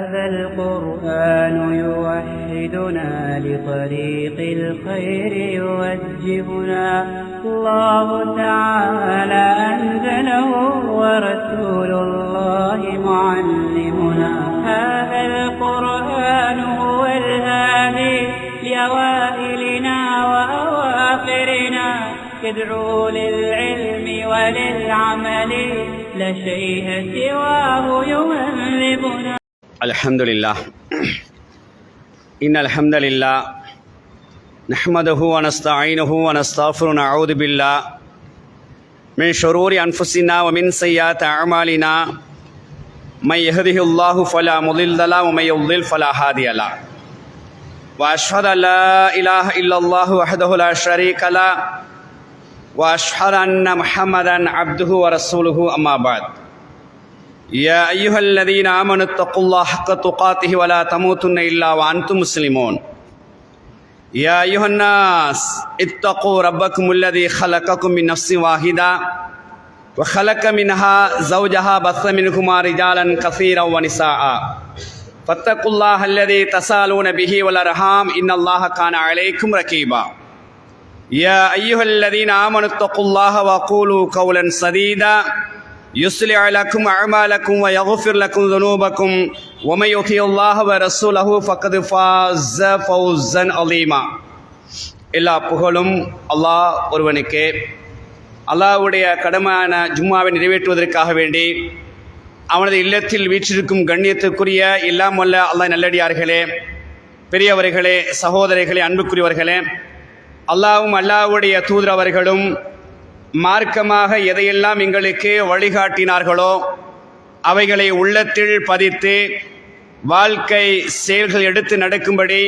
هذا القرآن يوحدنا لطريق الخير يوجهنا الله تعالى أنزله ورسول الله معلمنا هذا القرآن هو الهادي لأوائلنا وأواخرنا يدعو للعلم وللعمل لا شيء سواه يهذبنا. الحمد لله إن الحمد لله نحمده ونستعينه ونستغفره ونعوذ بالله من شرور أنفسنا ومن سيئات أعمالنا من يهده الله فلا مضل له ومن يضلل فلا هادي له وأشهد أن لا إله إلا الله وحده لا شريك له وأشهد أن محمدا عبده ورسوله أما بعد يا أيها الذين آمنوا اتقوا الله حق تقاته ولا تموتن إلا وأنتم مسلمون يا أيها الناس اتقوا ربكم الذي خلقكم من نفس واحدة وخلق منها زوجها بث منهما رجالا كثيرا ونساء فاتقوا الله الذي تسالون به والأرحام إن الله كان عليكم رقيبا يا أيها الذين آمنوا اتقوا الله وقولوا قولا سديدا يصلح لكم أعمالكم ويغفر لكم ذنوبكم ومن يطع الله ورسوله فقد فاز فوزا عظيما. எல்லா புகழும் அல்லாஹ் ஒருவனுக்கே. அல்லாஹ்வுடைய கடமையான ஜும்மாவை நிறைவேற்றுவதற்காக வேண்டி அவனது இல்லத்தில் வீற்றிருக்கும் கண்ணியத்துக்குரிய எல்லாம் வல்ல அல்லாஹ் நல்லடியார்களே, பெரியவர்களே, சகோதரிகளே, அன்புக்குரியவர்களே, அல்லாஹ்வும் அல்லாஹ்வுடைய தூதர் அவர்களும் மார்க்கமாக எதையெல்லாம் எங்களுக்கு வழிகாட்டினார்களோ அவைகளை உள்ளத்தில் பதித்து வாழ்க்கை செயல்கள் எடுத்து நடக்கும்படி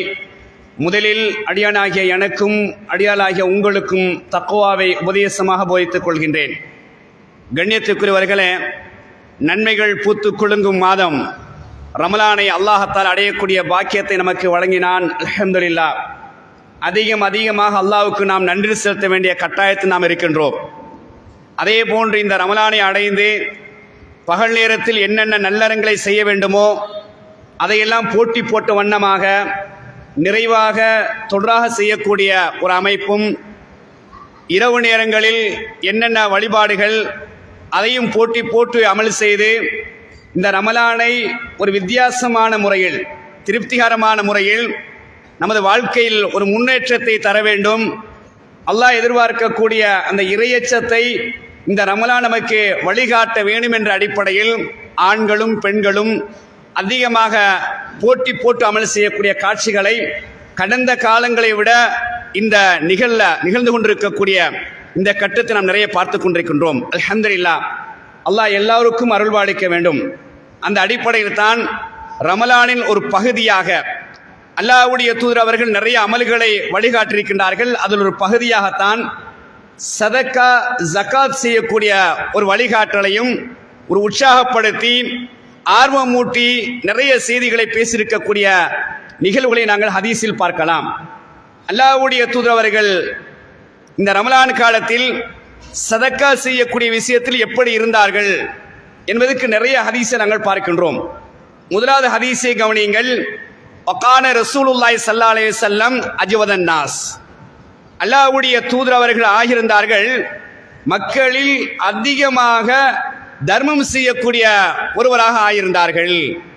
முதலில் அடியானாகிய எனக்கும் அடியாளாகிய உங்களுக்கும் தக்வாவை உபதேசமாக போதித்துக் கொள்கின்றேன். கண்ணியத்துக்குரியவர்களே, நன்மைகள் பூத்து குலுங்கும் மாதம் ரமலானை அல்லாஹத்தால் அடையக்கூடிய பாக்கியத்தை நமக்கு வழங்கினான். அல்ஹம்துலில்லாஹ். அதிகமாக அல்லாஹ்வுக்கு நாம் நன்றி செலுத்த வேண்டிய கட்டாயத்தில் நாம் இருக்கின்றோம். அதே போன்று இந்த ரமலானை அடைந்து பகல் நேரத்தில் என்னென்ன நல்லறங்களை செய்ய வேண்டுமோ அதையெல்லாம் போட்டி போட்ட வண்ணமாக நிறைவாக தொடராக செய்யக்கூடிய ஒரு அமைப்பும், இரவு நேரங்களில் என்னென்ன வழிபாடுகள் அதையும் போட்டி போட்டு அமல் செய்து இந்த ரமலானை ஒரு வித்தியாசமான முறையில், திருப்திகரமான முறையில் நமது வாழ்க்கையில் ஒரு முன்னேற்றத்தை தர வேண்டும். அல்லாஹ் எதிர்பார்க்கக்கூடிய அந்த இறையச்சத்தை இந்த ரமலான் நமக்கு வழிகாட்ட வேண்டும் என்ற அடிப்படையில் ஆண்களும் பெண்களும் அதிகமாக போட்டி போட்டு அமல் செய்யக்கூடிய காட்சிகளை கடந்த காலங்களை விட இந்த நிகழ்ந்து கொண்டிருக்கக்கூடிய இந்த கட்டத்தை நாம் நிறைய பார்த்து கொண்டிருக்கின்றோம். அல்ஹம்துலில்லாஹ். அல்லாஹ் எல்லாருக்கும் அருள்வாளிக்க வேண்டும். அந்த அடிப்படையில் தான் ரமலானின் ஒரு பகுதியாக அல்லாஹ்வுடைய தூதர் அவர்கள் நிறைய அமல்களை வழிகாட்டியிருக்கின்றார்கள். அதில் ஒரு பகுதியாகத்தான் சதக்கா ஜகாத் செய்யக்கூடிய ஒரு வழிகாட்டலையும் ஒரு உற்சாகப்படுத்தி ஆர்வமூட்டி நிறைய செய்திகளை பேசியிருக்கக்கூடிய நிகழ்வுகளை நாங்கள் ஹதீஸில் பார்க்கலாம். அல்லாஹ்வுடைய தூதர் அவர்கள் இந்த ரமலான் காலத்தில் சதக்கா செய்யக்கூடிய விஷயத்தில் எப்படி இருந்தார்கள் என்பதற்கு நிறைய ஹதீஸை நாங்கள் பார்க்கின்றோம். முதலாவது ஹதீஸை கவனியுங்கள். வகான ரசூலுல்லாஹி ஸல்லல்லாஹு அலைஹி வஸல்லம் அஜ்வதன் நாஸ். அல்லாஹ்வுடைய தூதர் அவர்கள் ஆகியிருந்தார்கள் மக்களில் அதிகமாக தர்மம் செய்யக்கூடிய ஒருவராக ஆகியிருந்தார்கள்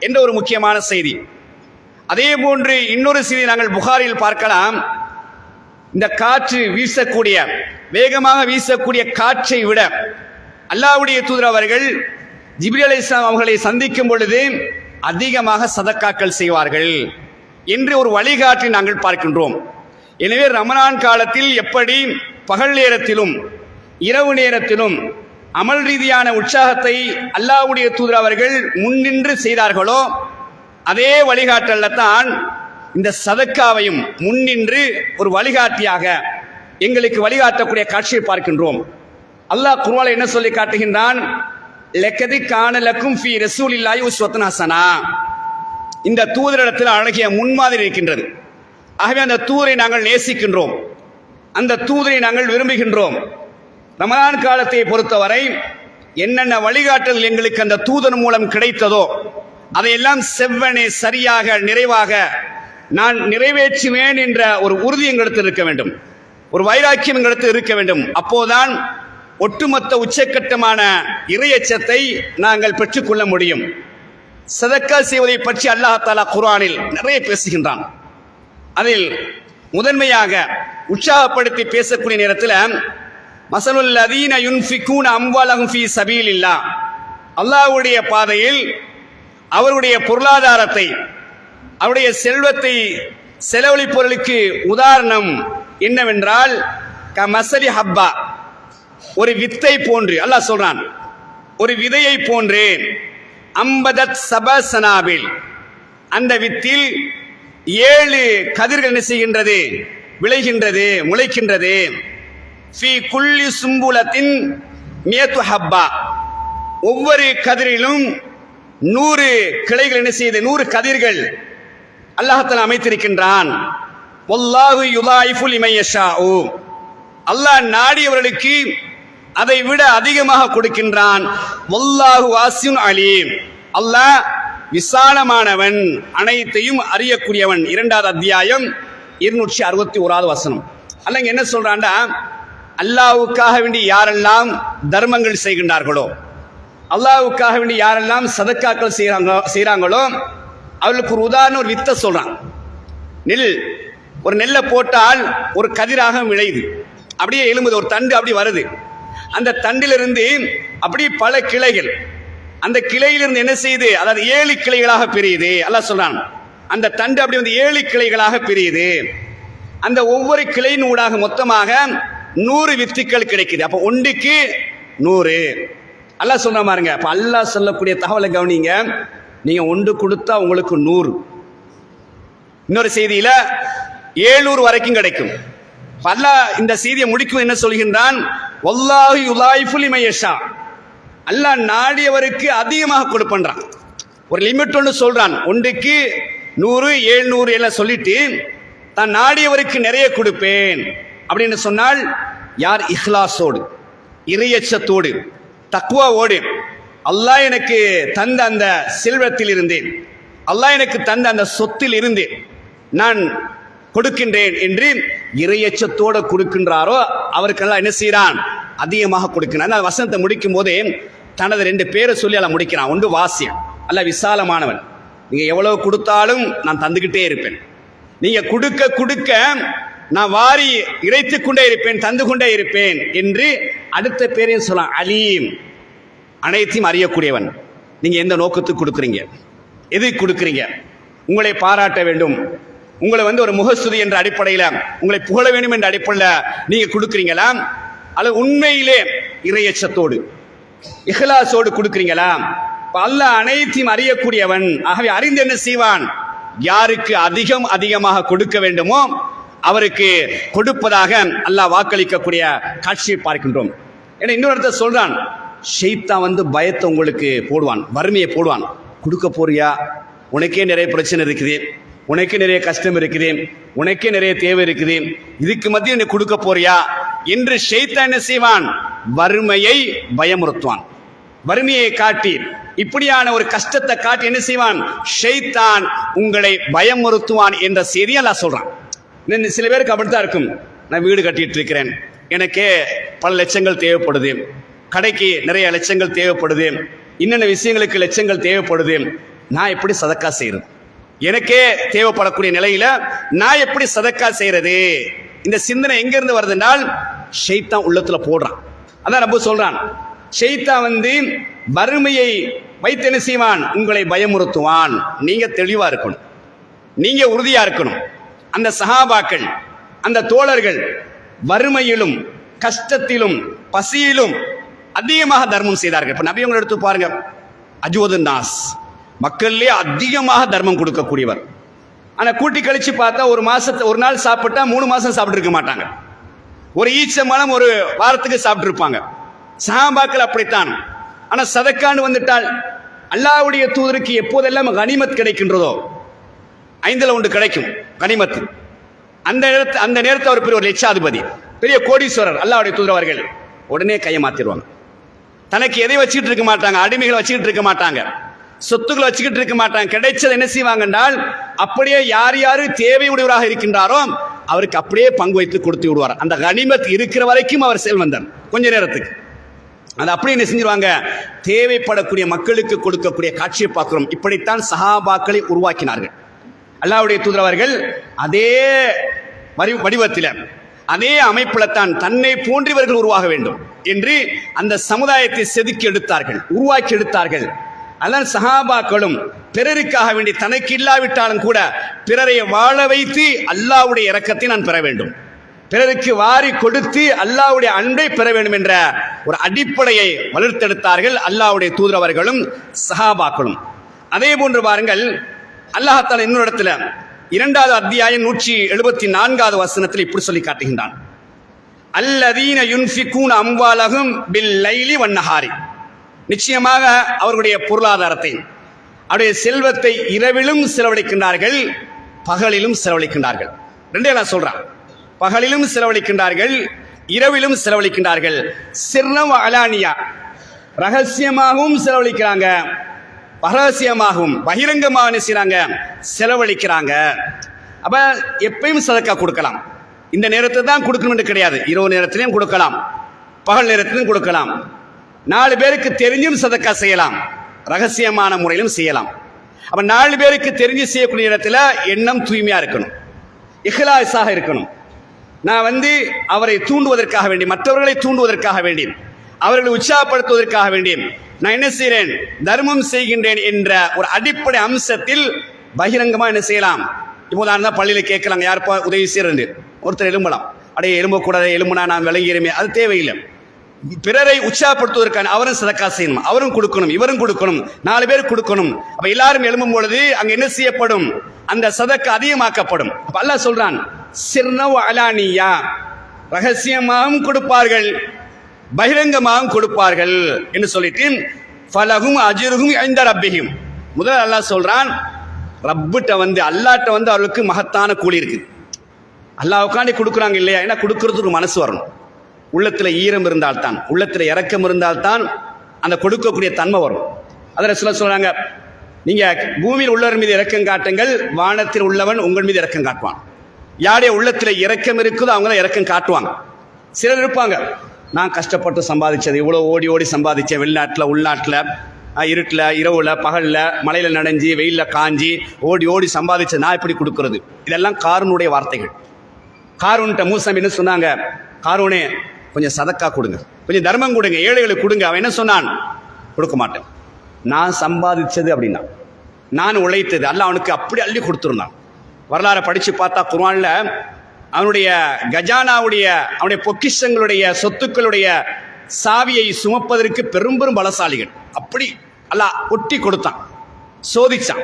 என்ற ஒரு முக்கியமான செய்தி. அதே போன்று இன்னொரு செய்தி நாங்கள் புகாரில் பார்க்கலாம். இந்த காற்று வீசக்கூடிய, வேகமாக வீசக்கூடிய காற்றை விட அல்லாஹ்வுடைய தூதர் அவர்கள் ஜிப்ரீல் அலைஹிஸ்ஸலாம் அவர்களை சந்திக்கும் பொழுது அதிகமாக சதக்காக்கள் செய்வார்கள் என்று ஒரு வழிகாட்டி நாங்கள் பார்க்கின்றோம். எனவே ரமலான் காலத்தில் எப்படி பகல் நேரத்திலும் இரவு நேரத்திலும் அமல் ரீதியான உற்சாகத்தை அல்லாஹ்வுடைய தூதர் அவர்கள் முன்னின்று செய்தார்களோ அதே வழிகாட்டல்ல தான் இந்த சதக்காவையும் முன்னின்று ஒரு வழிகாட்டியாக எங்களுக்கு வழிகாட்டக்கூடிய காட்சியை பார்க்கின்றோம். அல்லாஹ் குர்ஆனில் என்ன சொல்லி காட்டுகின்றான்? லக்கதி கான லக்கும் ஃபீ ரசூலில்லாஹி உஸ்வத்துன் ஹஸனா. இந்த தூதரிடத்தில் அழகிய முன்மாதிரி இருக்கின்றது. ஆகவே அந்த தூதரை நாங்கள் நேசிக்கின்றோம், அந்த தூதரை நாங்கள் விரும்புகின்றோம். ரமலான் காலத்தை பொறுத்தவரை என்னென்ன வழிகாட்டல் எங்களுக்கு அந்த தூதர் மூலம் கிடைத்ததோ, அதையெல்லாம் செவ்வனே சரியாக நிறைவாக நான் நிறைவேற்றுவேன் என்ற ஒரு உறுதி எங்களிடத்தில் இருக்க வேண்டும், ஒரு வைராக்கியம் எங்களிடத்தில் இருக்க வேண்டும். அப்போதான் ஒட்டுமொத்த உச்சக்கட்டமான இறையச்சத்தை நாங்கள் பெற்றுக்கொள்ள முடியும். சதக்கா செய்வதை பற்றி அல்லாஹ் தஆலா குர்ஆனில் நிறைய பேசுகின்றான். அதில் முதன்மையாக உற்சாகப்படுத்தி பேசக்கூடிய நேரத்தில் மஸலுல் லதீன யுன்ஃபிகூன அம்வாலஹும் ஃபீ ஸபீலில்லாஹ், அல்லாஹ்வுடைய பாதையில் அவருடைய பொருளாதாரத்தை, அவருடைய செல்வத்தை செலவழிப்பவர்களுக்கு உதாரணம் என்னவென்றால் கமஸலி ஹப்பா, ஒரு வித்தை போன்று அல்லாஹ் சொல்றான், ஒரு விதையை போன்று அம்பதத் சபசனாபில், அந்த வித்தில் 7 கதிர்கள் என்ன செய்கின்றது, விளைகின்றது, முளைக்கின்றது. ஃபீ குல்லி சும்புலத்தின் மியத்து ஹப்பா, ஒவ்வொரு கதிரிலும் 100 கிளைகள் என்ன செய்து 100 கதிர்கள் அல்லாஹ் தஆலா அமைத்திருக்கின்றான். வல்லாஹு யுதாயிஃபு லிமன் யஷாஉ, அல்லாஹ் நாடியவர்களுக்கு அதை விட அதிகமாக கொடுக்கின்றான். வல்லாஹு வாசியுன் அலீம், அல்லாஹ் விசாலமானவன், அனைத்தையும் அறியக்கூடியவன். 2வது அத்தியாயம் 261வது வசனம். அல்லாஹ் என்ன சொல்றான்டா, அல்லாஹ்வுக்காக வேண்டி யாரெல்லாம் தர்மங்கள் செய்கின்றார்களோ, அல்லாஹ்வுக்காக வேண்டி யாரெல்லாம் சதக்காக்கள் செய்கிறாங்களோ அவர்களுக்கு ஒரு உதாரணம், ஒரு வித்தை சொல்றான். ஒரு நெல்லை போட்டால் ஒரு கதிராக விளையுது, அப்படியே எழும்புது, ஒரு தண்டு அப்படி வருது. அந்த தண்டிலிருந்து அப்படி பல கிளைகள், அந்த கிளையிலிருந்து என்ன செய்யுது, அதாவது 7 கிளைகளாக பிரியுது. அல்லாஹ் சொல்றான், அந்த தண்டு அப்படி வந்து 7 கிளைகளாக பிரியுது. அந்த ஒவ்வொரு கிளையின் ஊடாக மொத்தமாக 100 வித்துக்கள் கிடைக்குது. அப்போ ஒன்றுக்கு 100. அல்லாஹ் சொல்ற பாருங்க. அப்ப அல்லாஹ் சொல்லக்கூடிய தகவலை கவனிங்க. நீங்க ஒன்று கொடுத்தா உங்களுக்கு 100. இன்னொரு செய்தியில 700 வரைக்கும் கிடைக்கும். அல்லாஹ் இந்த செய்தியை முடிக்கும் என்ன சொல்கின்றான், வல்லாஹு யுதாயிஃபு லிமன் யஷா, அல்லாஹ் நாடியவருக்கு அதிகமாக கொடுப்பன்றான். ஒரு லிமிட் ஒன்று சொல்றான், ஒன்றுக்கு 100, 700 எல்லாம் சொல்லிட்டு தான் நாடியவருக்கு நிறைய கொடுப்பேன் அப்படின்னு சொன்னால், யார் இஹ்லாஸோடு, இறையச்சத்தோடு, தக்வாவோடு, அல்லாஹ் எனக்கு தந்த அந்த செல்வத்தில் இருந்து, அல்லாஹ் எனக்கு தந்த அந்த சொத்தில் இருந்து நான் கொடுக்கின்றேன் என்று இறையச்சத்தோடு கொடுக்கின்றாரோ அவருக்கெல்லாம் என்ன செய்யறான், அதிகமாக கொடுக்கிறான். அந்த வசனத்தை முடிக்கும் போதே தனது 2 பேரை சொல்லி அல்ல முடிக்கிறான். ஒன்று வாசியம், அல்ல விசாலமானவன், நீங்க எவ்வளவு கொடுத்தாலும் நான் தந்துகிட்டே இருப்பேன், நீங்க கொடுக்க கொடுக்க நான் வாரி இறைத்துக் கொண்டே இருப்பேன், தந்து கொண்டே இருப்பேன் என்று அடுத்த பேரையும் சொல்லலாம். அலீம், அனைத்தையும் அறியக்கூடியவன். நீங்க எந்த நோக்கத்துக்கு கொடுக்குறீங்க, எதுக்கு கொடுக்குறீங்க, உங்களை பாராட்ட வேண்டும், உங்களை ஒரு முகஸ்துதி என்ற அடிப்படையில், உங்களை புகழ வேண்டும் என்ற அடிப்படையில் நீங்க கொடுக்குறீங்களா, அல்லது உண்மையிலே இறையச்சத்தோடு இஹ்லாஸோடு கொடுக்குறீங்களா? அல்லாஹ் அனைத்தையும் அறியக்கூடியவன். ஆகவே அறிந்து என்ன செய்வான், யாருக்கு அதிகமாக கொடுக்க வேண்டுமோ அவருக்கு கொடுப்பதாக அல்லாஹ் வாக்களிக்கக்கூடிய காட்சியை பார்க்கின்றோம். ஏன்னா இன்னொரு இடத்துல சொல்றான், ஷைத்தான் பயத்தை உங்களுக்கு போடுவான், வறுமையை போடுவான். கொடுக்க போறியா, உனக்கே நிறைய பிரச்சனை இருக்குது, உனக்கே நிறைய கஷ்டம் இருக்குது, உனக்கே நிறைய தேவை இருக்குது, இதுக்கு மத்தியில் நீ கொடுக்க போறியா என்று ஷைத்தான் என்ன செய்வான், வறுமையை பயமுறுத்துவான். வறுமையை காட்டி, இப்படியான ஒரு கஷ்டத்தை காட்டி என்ன செய்வான், ஷைத்தான் உங்களை பயமுறுத்துவான் என்ற செய்தியை அல்லாஹ் சொல்றான். சில பேருக்கு அப்படித்தான் இருக்கும், நான் வீடு கட்டிட்டு இருக்கிறேன், எனக்கே பல லட்சங்கள் தேவைப்படுது, கடைக்கு நிறைய லட்சங்கள் தேவைப்படுது, இன்னென்ன விஷயங்களுக்கு லட்சங்கள் தேவைப்படுது, நான் எப்படி சதக்கா செய்யறது, எனக்கே தேவைப்படக்கூடிய நிலையில நான் எப்படி சதக்கா செய்யறது? இந்த சிந்தனை எங்க இருந்து வருதுனால் ஷைத்தான் உள்ளத்துல போடுறான். அதான் ரப்பு சொல்றான், ஷைத்தான் வறுமையை வைத்து என்ன செய்வான், உங்களை பயமுறுத்துவான். நீங்க தெளிவா இருக்கணும், நீங்க உறுதியா இருக்கணும். அந்த சஹாபாக்கள், அந்த தோழர்கள் வறுமையிலும் கஷ்டத்திலும் பசியிலும் அதிகமாக தர்மம் செய்தார்கள். இப்ப நபி அவங்களை எடுத்து பாருங்க, அஜ்வதுன் நாஸ், மக்கள்லே அதிகமாக தர்மம் கொடுக்கக்கூடியவர். ஆனா கூட்டி கழிச்சு பார்த்தா ஒரு நாள் சாப்பிட்டா 3 மாசம் சாப்பிட்டு இருக்க மாட்டாங்க. ஒரு ஈச்சம்பழம் ஒரு வாரத்துக்கு சாப்பிட்டு இருப்பாங்க. சஹாபாக்கள் அப்படித்தான். ஆனா சதக்கான்னு வந்துட்டால் அல்லாஹ்வுடைய தூதருக்கு எப்போதெல்லாம் கனிமத் கிடைக்கின்றதோ 5ல் 1 கிடைக்கும் கனிமத்து. அந்த நேரத்தில் அவர் பெரிய ஒரு லட்சாதிபதி, பெரிய கோடீஸ்வரர், அல்லாஹ்வுடைய தூதர் அவர்கள் உடனே கையை மாத்திடுவாங்க. தனக்கு எதை வச்சுக்கிட்டு இருக்க மாட்டாங்க, அடிமைகளை வச்சுக்கிட்டு இருக்க மாட்டாங்க. சொத்துக்களை வச்சுக்கிட்டு இருக்க மாட்டாங்க. கிடைச்சது என்ன செய்வாங்க என்றால் அப்படியே யார் யாரு தேவையுடையவராக இருக்கின்றாரோ அவருக்கு அப்படியே பங்கு வைத்து கொடுத்து விடுவார். அந்த கனிமத் இருக்கிற வரைக்கும் அவர் செல்வந்தர், கொஞ்ச நேரத்துக்கு அது அப்படியே என்ன செஞ்சிருவாங்க, தேவைப்படக்கூடிய மக்களுக்கு கொடுக்கக்கூடிய காட்சியை பார்க்கிறோம். இப்படித்தான் சஹாபாக்களை உருவாக்கினார்கள். அல்லாஹ்வுடைய தூதர் அவர்கள் அதே வடிவத்தில் அதே அமைப்பில் தான் தன்னை போன்றவர்கள் உருவாக வேண்டும் என்று அந்த சமுதாயத்தை செதுக்கி எடுத்தார்கள், உருவாக்கி எடுத்தார்கள். அதான் சஹாபாக்களும் பிறருக்காக வேண்டி தனக்கு இல்லாவிட்டாலும் கூட பிறரை வாழ வைத்து அல்லாஹ்வுடைய இரக்கத்தை நான் பெற வேண்டும், பிறருக்கு வாரி கொடுத்து அல்லாஹ்வுடைய அன்பை பெற வேண்டும் என்ற ஒரு அடிப்படையை வளர்த்தெடுத்தார்கள் அல்லாஹ்வுடைய தூதர் அவர்களும் சஹாபாக்களும். அதே போன்று பாருங்கள், அல்லாஹ் தஆலா இன்னொரு இடத்துல 2வது அத்தியாயம் 174வது வசனத்தில் இப்படி சொல்லி காட்டுகின்றான், அல்லதீன யுன்ஃபிகூன அம்வாலஹும் பில் லைலி வன்னஹாரி, நிச்சயமாக அவர்களுடைய பொருளாதாரத்தை அவருடைய செல்வத்தை இரவிலும் செலவழிக்கின்றார்கள், பகலிலும் செலவழிக்கின்றார்கள். ரெண்டே நான் சொல்றான், பகலிலும் செலவழிக்கின்றார்கள், இரவிலும் செலவழிக்கின்றார்கள். சிர்ரம் அலானியா, ரகசியமாகவும் செலவழிக்கிறாங்க, ரகசியமாகவும் பகிரங்கமாக செய்றாங்க, செலவழிக்கிறாங்க. அப்ப எப்பயும் சதக்கா கொடுக்கலாம், இந்த நேரத்தை தான் கொடுக்கணும் என்று கிடையாது, இரவு நேரத்திலையும் கொடுக்கலாம், பகல் நேரத்திலும் கொடுக்கலாம். 4 பேருக்கு தெரிஞ்சும் சதக்கா செய்யலாம், ரகசியமான முறையிலும் செய்யலாம். அப்ப 4 பேருக்கு தெரிஞ்சு செய்யக்கூடிய இடத்துல எண்ணம் தூய்மையா இருக்கணும், இஹ்லாஸாக இருக்கணும். நான் அவரை தூண்டுவதற்காக வேண்டி, மற்றவர்களை தூண்டுவதற்காக வேண்டி, அவர்களை உற்சாகப்படுத்துவதற்காக வேண்டி நான் என்ன செய்கிறேன், தர்மம் செய்கின்றேன் என்ற ஒரு அடிப்படை அம்சத்தில் பகிரங்கமா என்ன செய்யலாம். இப்போதான் பள்ளியில் கேட்கலாங்க, யாருப்பா உதவி செய்யறது, ஒருத்தர் எலும்பலாம், அடைய எலும்பக்கூடாது, எலும்புனா நான் விளங்கிறமே, அது தேவையில்லை. பிறரை உற்சாகப்படுத்துவதற்கான அவரும் சதக்கா செய்யணும், அவரும் கொடுக்கணும், இவரும் கொடுக்கணும், 4 பேர் கொடுக்கணும். அப்ப எல்லாரும் எழும்பும் பொழுது அங்க என்ன செய்யப்படும், அந்த சதக்கா அதிகமாக்கப்படும். அப்ப அல்லாஹ் சொல்றான், சிர்னவ் அலானியா, ரகசியமாகவும் கொடுப்பார்கள், பகிரங்கமாகவும் கொடுப்பார்கள் என்று சொல்லிட்டு ஃபலஹும் அஜ்ருஹும் இன்த ரப்பிஹிம். முதல்ல அல்லாஹ் சொல்றான், ரப்பிட்ட அல்லாஹ்ட்ட அவர்களுக்கு மகத்தான கூலி இருக்கு. அல்லாஹ்வுக்காண்டி கொடுக்குறாங்க இல்லையா, ஏன்னா கொடுக்கறதுக்கு ஒரு மனசு வரணும், உள்ளத்துல ஈரம் இருந்தால்தான், உள்ளத்துல இரக்கம் இருந்தால்தான் அந்த கொடுக்கக்கூடிய தன்மை வரும். அதில் சொல்றாங்க, நீங்க பூமியில் உள்ளவர் மீது இரக்கம் காட்டுங்கள், வானத்தில் உள்ளவன் உங்கள் மீது இரக்கம் காட்டுவான். யாருடைய உள்ளத்துல இரக்கம் இருக்குதோ அவங்க தான் இரக்கம் காட்டுவாங்க. சிலர் இருப்பாங்க, நான் கஷ்டப்பட்டு சம்பாதிச்சது, இவ்வளோ ஓடி ஓடி சம்பாதிச்சேன், வெளிநாட்டில் உள்நாட்டில் இருட்டில் இரவுல பகலில் மழையில் நனைஞ்சி வெயிலில் காஞ்சி ஓடி ஓடி சம்பாதிச்சது, நான் இப்படி கொடுக்கறது. இதெல்லாம் காரூனுடைய வார்த்தைகள். காரூன்ட்ட மூசா என்ன சொன்னாங்க, காரூனே கொஞ்சம் சதக்கா கொடுங்க, கொஞ்சம் தர்மம் கொடுங்க, ஏழைகளுக்கு கொடுங்க. அவன் என்ன சொன்னான், கொடுக்க மாட்டேன், நான் சம்பாதிச்சது அப்படின்னா, நான் உழைத்தது, அல்லாஹ் அவனுக்கு அப்படி அள்ளி கொடுத்துருந்தான். வரலாறை படித்து பார்த்தா குர்ஆன்ல அவனுடைய கஜானாவுடைய, அவனுடைய பொக்கிஷங்களுடைய, சொத்துக்களுடைய சாவியை சுமப்பதற்கு பெரும் பெரும் பலசாலிகள், அப்படி அல்லாஹ் ஒட்டி கொடுத்தான், சோதிச்சான்.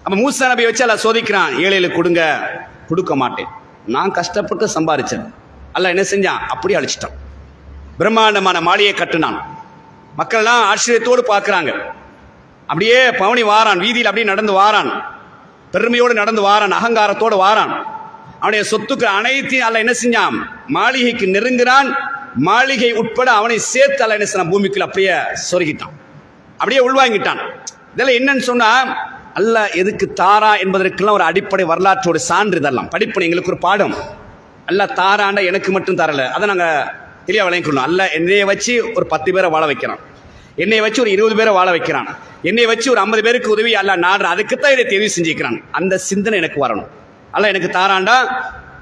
அப்ப மூசா நபி வச்சு அல்லாஹ் சோதிக்கிறான், ஏழைகளுக்கு கொடுங்க, கொடுக்க மாட்டேன், நான் கஷ்டப்பட்டு சம்பாதிச்சேன். அல்லாஹ் என்ன செஞ்சான், அப்படி அழிச்சிட்டான். பிரம்மாண்டமான மாளிகையை கட்டுனான், மக்கள் எல்லாம் ஆச்சரியத்தோடு பார்க்குறாங்க. அப்படியே பவனி வாரான், வீதியில் அப்படியே நடந்து வாரான், பெருமையோடு நடந்து வாரான், அகங்காரத்தோடு வாரான். அவனுடைய சொத்துக்கள் அனைத்தையும் அல்லாஹ் என்ன செஞ்சான், மாளிகைக்கு நெருங்குறான். மாளிகை உட்பட அவனை சேர்த்து அல்லாஹ் என்ன செஞ்சான், பூமிக்குள்ள அப்படியே சொருகிட்டான், அப்படியே உள்வாங்கிட்டான். இதெல்லாம் என்னன்னு சொன்னா, அல்லாஹ் எதுக்கு தாரா என்பதற்கெல்லாம் ஒரு அடிப்படை வரலாற்றோட சான்று. இதெல்லாம் படிப்பு எங்களுக்கு ஒரு பாடம். அல்லாஹ் தாராண்டா எனக்கு மட்டும் தரல, அதை நாங்கள் தெளிவாக விளங்கிக்கணும். அல்லாஹ் என்னைய வச்சு ஒரு 10 பேரை வாழ வைக்கிறான், என்னை வச்சு ஒரு 20 பேரை வாழ வைக்கிறான், என்னை வச்சு ஒரு 50 பேருக்கு உதவி அல்லாஹ் நாடுறான். அதுக்குத்தான் இதை தெரிவு செஞ்சுக்கிறான். அந்த சிந்தனை எனக்கு வரணும். அல்லாஹ் எனக்கு தாராண்டா,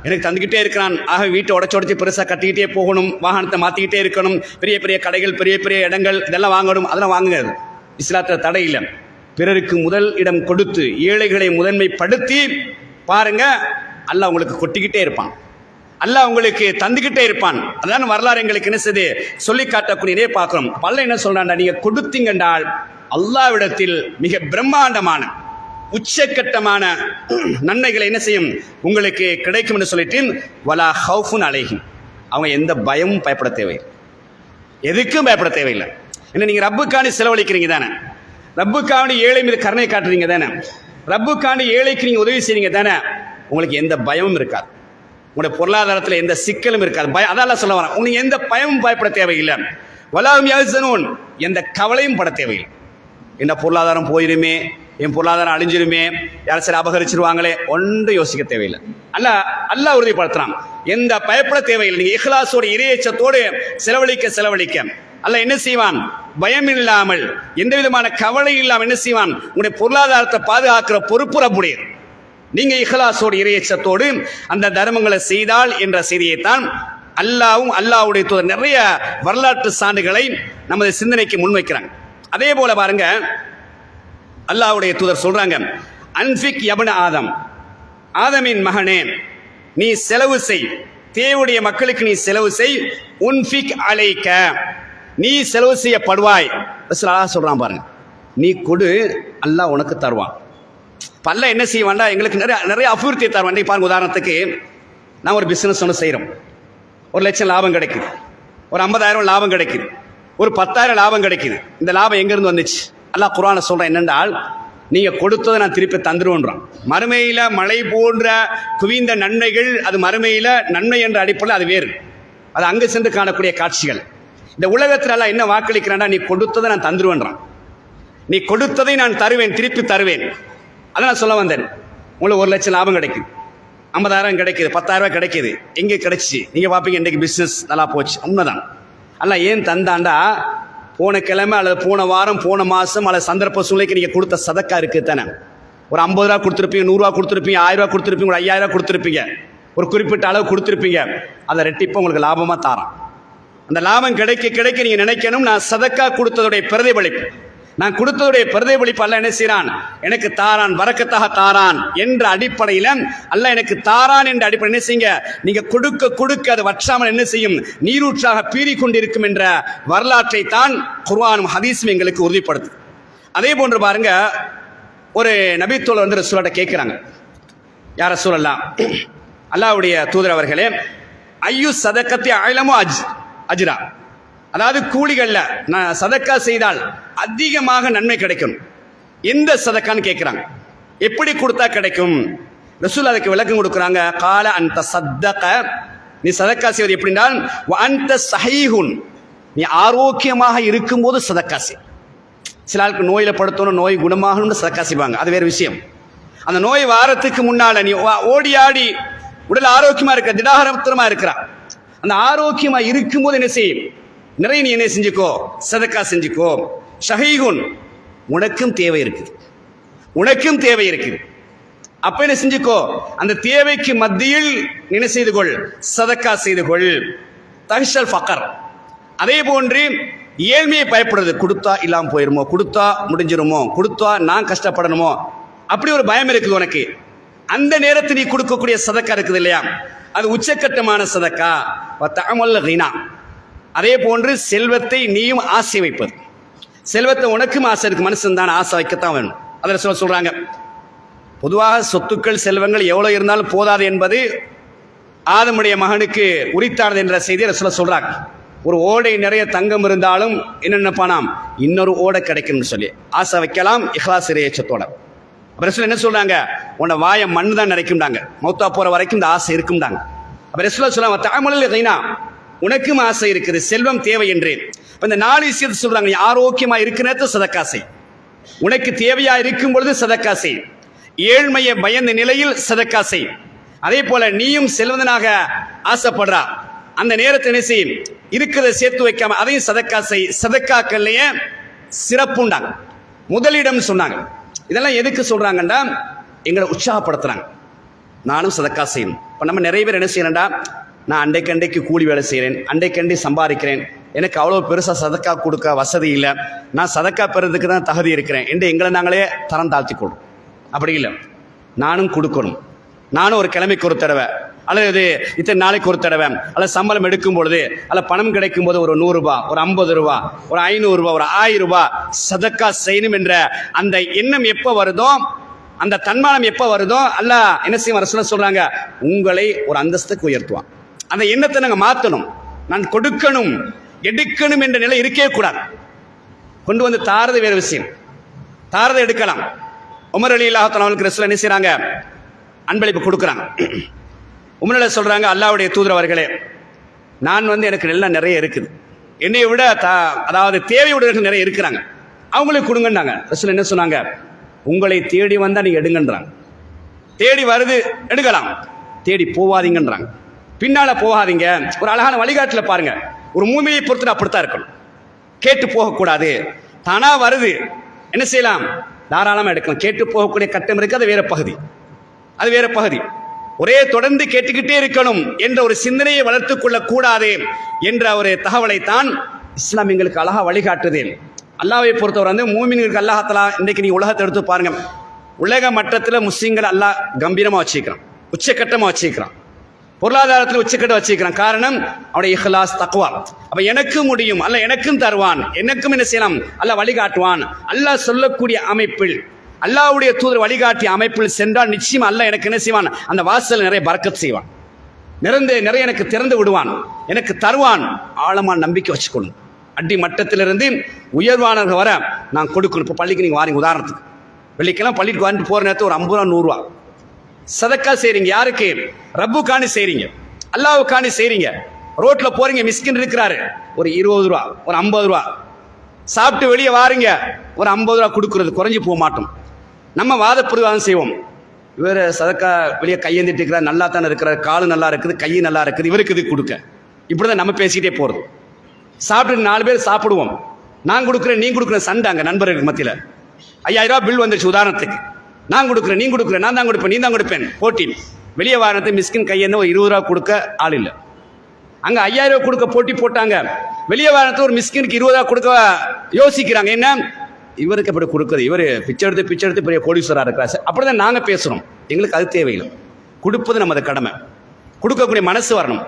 எனக்கு தந்துக்கிட்டே இருக்கிறான். ஆக வீட்டை உடச்சி பெருசாக கட்டிக்கிட்டே போகணும், வாகனத்தை மாற்றிக்கிட்டே இருக்கணும், பெரிய பெரிய கடைகள், பெரிய பெரிய இடங்கள், இதெல்லாம் வாங்கணும். அதெல்லாம் வாங்குங்க, இஸ்லாத்தில் தடை இல்லை. பிறருக்கு முதல் இடம் கொடுத்து ஏழைகளை முதன்மைப்படுத்தி பாருங்க, அல்லாஹ் உங்களுக்கு கொட்டிக்கிட்டே இருப்பான், அல்லாஹ் உங்களுக்கு தந்துக்கிட்டே இருப்பான். அதான் வரலாறு எங்களுக்கு என்ன செய்து சொல்லி காட்டக்கூடியதே பார்க்கிறோம். அல்லாஹ் என்ன சொல்றான்டா, நீங்க கொடுத்தீங்கன்றால் அல்லாஹ்விடத்தில் மிக பிரம்மாண்டமான உச்சக்கட்டமான நன்மைகளை என்ன செய்யும், உங்களுக்கு கிடைக்கும் என்று சொல்லிட்டு வலா ஹவுஃபுன் அலைஹிம், அவங்க எந்த பயமும் பயப்பட தேவையில்லை, எதுக்கும் பயப்பட தேவையில்லை. என்ன நீங்க ரப்புக்காண்டி செலவழிக்கிறீங்க தானே, ரப்புக்காண்டி ஏழை மீது கருணை காட்டுறீங்க தானே, ரப்புக்காண்டி ஏழைக்கு நீங்க உதவி செய்றீங்க தானே, உங்களுக்கு எந்த பயமும் இருக்காது, உங்களுடைய பொருளாதாரத்தில் எந்த சிக்கலும் இருக்காது. அதான் சொல்ல வரேன், உங்களுக்கு எந்த பயமும் பயப்பட தேவையில்லை. வலாஹும் யஹ்சனூன், எந்த கவலையும் பட தேவையில்லை. என்ன பொருளாதாரம் போயிருமே, என் பொருளாதாரம் அழிஞ்சிருமே, யாரும் சரி அபகரிச்சிருவாங்களே, ஒன்று யோசிக்க தேவையில்லை. அல்லாஹ் உறுதிப்படுத்துறான். எந்த பயப்பட தேவையில்லை. நீங்க இஹ்லாஸோட இறையச்சத்தோடு செலவழிக்க அல்லாஹ் என்ன செய்வான்? பயம் இல்லாமல், எந்த விதமான கவலை இல்லாமல் என்ன செய்வான்? உங்களுடைய பொருளாதாரத்தை பாதுகாக்கிற பொறுப்பு ரப்புடைய. நீங்க இஹ்லாஸோடு இறையச்சத்தோடு அந்த தர்மங்களை செய்தால் என்ற செய்தியைத்தான் அல்லாஹ்வும் அல்லாஹ்வுடைய தூதர் நிறைய வரலாற்று சான்றுகளை நமது சிந்தனைக்கு முன்வைக்கிறாங்க. அதே போல பாருங்க, அல்லாஹ்வுடைய தூதர் சொல்றாங்க, அன்ஃபிக் யப்ன ஆதம், ஆதமின் மகனே நீ செலவு செய், தேவையுடைய மக்களுக்கு நீ செலவு செய். உன்ஃபிக் அலைக்க, நீ செலவு செய்யப்படுவாய். அல்லாஹ் சொல்றான் பாருங்க, நீ கொடு, அல்லாஹ் உனக்கு தருவான். பல்ல என்ன செய்வான்டா, எங்களுக்கு நிறைய அபிவிருத்தியை தருவான். பாருங்க, உதாரணத்துக்கு நான் ஒரு பிசினஸ் ஒன்று செய்கிறோம், 1 லட்சம் லாபம் கிடைக்குது, ஒரு 50,000 லாபம் கிடைக்குது, ஒரு 10,000 லாபம் கிடைக்குது. இந்த லாபம் எங்கேருந்து வந்துச்சு? அல்லாஹ் குர்ஆன்ல சொல்கிறேன் என்னென்றால், நீங்கள் கொடுத்ததை நான் திருப்பி தந்துருவோன்றான். மறுமையில் மழை போன்ற குவிந்த நன்மைகள், அது மறுமையில் நன்மை என்ற அடிப்படையில் அது வேறு, அது அங்கு சென்று காணக்கூடிய காட்சிகள். இந்த உலகத்தில் எல்லாம் என்ன வாக்களிக்கிறான்டா, நீ கொடுத்ததை நான் தந்துருவேன்றான். நீ கொடுத்ததை நான் தருவேன், திருப்பி தருவேன். அதை நான் சொல்ல வந்தேன். உங்களுக்கு 1 லட்சம் லாபம் கிடைக்குது, 50,000 கிடைக்குது, 10,000 கிடைக்குது. எங்கே கிடைச்சி? நீங்கள் பார்ப்பீங்க இன்றைக்கு பிஸ்னஸ் நல்லா போச்சு. உண்மைதான். அல்லாஹ் ஏன் தந்தாண்டா, போன கிழமை அல்லது போன வாரம், போன மாதம் அல்லது சந்தர்ப்ப சூழ்நிலைக்கு நீங்கள் கொடுத்த சதக்கா இருக்குது தானே. ஒரு 50 ரூபா கொடுத்துருப்பீங்க, 100 ரூபா கொடுத்துருப்பீங்க, 1000 ரூபா கொடுத்துருப்பீங்க, ஒரு 5000 கொடுத்துருப்பீங்க, ஒரு குறிப்பிட்ட அளவு கொடுத்துருப்பீங்க. அதை ரெட்டிப்பாக உங்களுக்கு லாபமாக தாரான். அந்த லாபம் கிடைக்க நீங்கள் நினைக்கணும், நான் சதக்கா கொடுத்ததுடைய பிரதிபலிப்பு, நான் கொடுத்ததுடைய பிரதிபலிப்பு அல்லாஹ் என்ன செய்கிறான்? எனக்கு தாரான், வரக்கத்தாக தாரான் என்ற அடிப்படையில் அல்லாஹ் எனக்கு தாரான் என்ற அடிப்படை என்ன செய்யுங்க, நீங்க கொடுக்க அது வற்றாமல் என்ன செய்யும்? நீரூற்றாக பீறிக்கொண்டிருக்கும் என்ற வரலாற்றை தான் குர்ஆனும் ஹதீஸும் எங்களுக்கு உறுதிப்படுத்து. அதே போன்று பாருங்க, ஒரு நபித்தோழர் வந்து ரசூலுல்லாஹ் கேட்குறாங்க, யார் ரசூலல்லாஹ், அல்லாஹ்வுடைய தூதர் அவர்களே, ஐயு சதக்கத்தை அலமு அஜ்ரா, அதாவது கூலிகள்ல நான் சதக்கா செய்தால் அதிகமாக நன்மை கிடைக்கும், எந்த சதக்கான்னு கேட்குறாங்க. எப்படி கொடுத்தா கிடைக்கும்? ரசூல் அதுக்கு விளக்கம் கொடுக்குறாங்க. கால அந்த சத்தக, நீ சதக்கா செய்வது எப்படின்றால், அந்த சஹீஹுன், நீ ஆரோக்கியமாக இருக்கும்போது சதக்கா செய். சில ஆளுக்கு நோயில் படுத்தணும், நோய் குணமாகணும்னு சதக்கா செய்வாங்க, அது வேறு விஷயம். அந்த நோய் வாரத்துக்கு முன்னால நீ ஓடி ஆடி உடல் ஆரோக்கியமா இருக்க, திடாகரமா இருக்கிறான், அந்த ஆரோக்கியமா இருக்கும்போது என்ன செய்யும்? நிறைய நீ என்ன செஞ்சுக்கோ, சதக்கா செஞ்சுக்கோ. ஷஹீகுன், உனக்கும் தேவை இருக்குது, உனக்கும் தேவை இருக்குது, அப்ப என்ன செஞ்சுக்கோ, அந்த தேவைக்கு மத்தியில் என்ன செய்து கொள், சதக்கா செய்து கொள். தஹ்ஷல் ஃபக்கர், அதே போன்று ஏழ்மையை பயப்படுறது, கொடுத்தா இல்லாமல் போயிருமோ, கொடுத்தா முடிஞ்சிருமோ, கொடுத்தா நான் கஷ்டப்படணுமோ, அப்படி ஒரு பயம் இருக்குது உனக்கு. அந்த நேரத்தில் நீ கொடுக்கக்கூடிய சதக்கா இருக்குது இல்லையா, அது உச்சக்கட்டமான சதக்கா. தஅமல் கினா, அதே போன்று செல்வத்தை நீயும் ஆசை வைப்பது, செல்வத்தை உனக்கும் ஆசை இருக்கு, மனுஷன் தான் ஆசை வைக்கத்தான் வேணும். அதில் சொல்றாங்க, பொதுவாக சொத்துக்கள் செல்வங்கள் எவ்வளோ இருந்தாலும் போதாது என்பது ஆதமுடைய மகனுக்கு உரித்தானது என்ற செய்தியை சொல்றாங்க. ஒரு ஓடை நிறைய தங்கம் இருந்தாலும் என்னென்ன பணம், இன்னொரு ஓடை கிடைக்கும்னு சொல்லி ஆசை வைக்கலாம், இஹ்லாஸ் இறையச்சத்தோட. ரசூல் என்ன சொல்றாங்க, உன்னை வாய மண்ணு தான் நிறைக்கும்டாங்க, மௌத்தா போற வரைக்கும் இந்த ஆசை இருக்கும்டாங்க. அப்ப ரசூல் சொல்றாங்க, தஅமல் கினா, உனக்கும் ஆசை இருக்குது, செல்வம் தேவை என்று. இந்த 4 விஷயத்தை சொல்றாங்க. நீ ஆரோக்கியமா இருக்கிற நேரத்தில் சதக்கா செய், உனக்கு தேவையா இருக்கும் பொழுது சதக்கா செய், ஏழ்மையை பயந்த நிலையில் சதக்கா செய், அதே போல நீயும் செல்வதனாக ஆசைப்படுறா அந்த நேரத்தை என்ன செய்யும், இருக்கிறத சேர்த்து வைக்காம அதையும் சதக்கா செய். சதக்காக்கள்லையே சிறப்புண்டாங்க, முதலிடம் சொன்னாங்க. இதெல்லாம் எதுக்கு சொல்றாங்கன்னா, எங்களை உற்சாகப்படுத்துறாங்க, நானும் சதக்கா செய்யணும். இப்போ நம்ம நிறைய பேர் என்ன செய்யறேன்டா, நான் அண்டைக்கு கூலி வேலை செய்கிறேன், அண்டைக்கண்டி சம்பாதிக்கிறேன், எனக்கு அவ்வளோ பெருசாக சதக்கா கொடுக்க வசதி இல்லை, நான் சதக்கா பெறதுக்கு தான் தகுதி இருக்கிறேன் என்று எங்களை நாங்களே தரம் தாழ்த்திக்கொள்ளும். அப்படி இல்லை, நானும் கொடுக்கணும், நானும் ஒரு கிழமைக்கு ஒரு தடவை அல்லது இத்தனை நாளைக்கு ஒரு தடவை, அல்லது சம்பளம் எடுக்கும் பொழுது, அல்ல பணம் கிடைக்கும் போது ஒரு 100 ரூபா, ஒரு 50 ரூபா, ஒரு 500 ரூபா, ஒரு 1000 ரூபா சதக்கா செய்யணும் என்ற அந்த எண்ணம் எப்போ வருதோ, அந்த தன்மானம் எப்போ வருதோ, அல்லாஹ் என்ன செய்வான், ரசூலுல்லாஹ் சொல்றாங்க, உங்களை ஒரு அந்தஸ்துக்கு உயர்த்துவான். அந்த எண்ணத்தை நாங்கள் மாற்றணும். நான் கொடுக்கணும் எடுக்கணும் என்ற நிலை இருக்கவே கூடாது. கொண்டு வந்து தாரது வேறு விஷயம், தாரதை எடுக்கலாம். உமர் ரலியல்லாஹு தஆலா அவர்களுக்கு ரசூல் என்ன செய்றாங்க, அன்பளிப்பு கொடுக்குறாங்க. உமர் சொல்றாங்க, அல்லாஹ்வுடைய தூதர் அவர்களே, நான் எனக்கு எல்லாம் நிறைய இருக்குது, என்னை விட அதாவது தேவையுடையவர்கள் நிறைய இருக்கிறாங்க, அவங்களுக்கு கொடுங்கன்னாங்க. ரசூல் என்ன சொன்னாங்க? உங்களை தேடி வந்தால் நீங்கள் எடுங்கன்றாங்க. தேடி வருது எடுக்கலாம், தேடி போவாதீங்கன்றாங்க. பின்னால் போகாதீங்க. ஒரு அழகான வழிகாட்டில் பாருங்க. ஒரு மூமியை பொறுத்து அப்படித்தான் இருக்கணும். கேட்டு போகக்கூடாது. தானா வருது என்ன செய்யலாம்? தாராளமாக எடுக்கலாம். கேட்டு போகக்கூடிய கட்டம் இருக்கு, அது வேற பகுதி, அது வேற பகுதி. ஒரே தொடர்ந்து கேட்டுக்கிட்டே இருக்கணும் என்ற ஒரு சிந்தனையை வளர்த்துக் கொள்ளக்கூடாது என்ற ஒரு தகவலைத்தான் இஸ்லாம் எங்களுக்கு அழகா வழிகாட்டுது. அல்லாஹ்வை பொறுத்தவரை வந்து மூமின்களுக்கு அல்லாஹ் இன்றைக்கு நீ உலகத்தை எடுத்து பாருங்க, உலக மட்டத்தில் முஸ்லீம்கள் அல்லாஹ் கம்பீரமாக வச்சுக்கிறான், உச்சக்கட்டமாக வச்சுக்கிறான், பொருளாதாரத்தில் உச்சக்கட்ட வச்சுக்கிறான். காரணம் அவனுடைய இஹ்லாஸ், தக்வா. அப்ப எனக்கும் முடியும், அல்ல எனக்கும் தருவான், எனக்கும் என்ன செய்யலாம், அல்ல வழிகாட்டுவான். அல்லாஹ் சொல்லக்கூடிய அமைப்பில், அல்லாஹ்வுடைய தூதர் வழிகாட்டிய அமைப்பில் சென்றால் நிச்சயம் அல்லாஹ் எனக்கு என்ன செய்வான்? அந்த வாசல் நிறைய பரக்கத் செய்வான், நிறைய எனக்கு திறந்து விடுவான், எனக்கு தருவான். ஆழமான நம்பிக்கை வச்சுக்கணும். அடி மட்டத்திலிருந்து உயர்வானவர்கள் வர நான் கொடுக்கணும். இப்போ பள்ளிக்கு நீங்கள் வாரீங்க, உதாரணத்துக்கு வெள்ளிக்கெல்லாம் பள்ளிக்கு வாங்கிட்டு போகிற நேரத்தில் ஒரு 50 ரூபா 100 ரூபா சதக்கா செய்றீங்க. யாருக்கு? ரப்புக்காண்டி செய்றீங்க, அல்லாஹ்வுக்காண்டி செய்றீங்க. ரோட்ல போறீங்க, மிஸ்கின் இருக்கிறாரு, ஒரு 20 ரூபா ஒரு 50 ரூபா சாப்பிட்டு வெளியே வாருங்க, ஒரு 50 ரூபா கொடுக்குறது குறைஞ்சி போக மாட்டோம். நம்ம வாதப்பிரவாதம் செய்வோம். இவர் சதக்கா வெளியே கையேந்திட்டு இருக்கிறார், நல்லா தானே இருக்கிறார், காலு நல்லா இருக்குது, கை நல்லா இருக்குது, இவருக்கு இது கொடுக்க. இப்படிதான் நம்ம பேசிக்கிட்டே போறது. சாப்பிட்டு 4 பேர் சாப்பிடுவோம், நான் கொடுக்குறேன் நீ கொடுக்குறேன், சண்டை அங்கே நண்பர்களுக்கு மத்தியில். 5000 ரூபா பில் வந்துச்சு உதாரணத்துக்கு, நான் கொடுக்குறேன் நீ கொடுக்குறேன், நான் தான் கொடுப்பேன் நீ தான் கொடுப்பேன், போட்டி. வெளியே வாரத்தை மிஸ்கின் கையேந்து ஒரு 20 ரூபா கொடுக்க ஆள் இல்லை. அங்கே 5000 ரூபா கொடுக்க போட்டி போட்டாங்க. வெளியே வாரத்தை ஒரு மிஸ்கினுக்கு 20 ரூபா கொடுக்க யோசிக்கிறாங்க. என்ன இவருக்கு எப்படி கொடுக்குறது, இவர் பிச்சை எடுத்து பெரிய கோடீஸ்வரா இருக்கிறார். அப்படிதான் நாங்கள் பேசுகிறோம். எங்களுக்கு அது தேவையில்லை. கொடுப்பது நமது கடமை, கொடுக்கக்கூடிய மனசு வரணும்.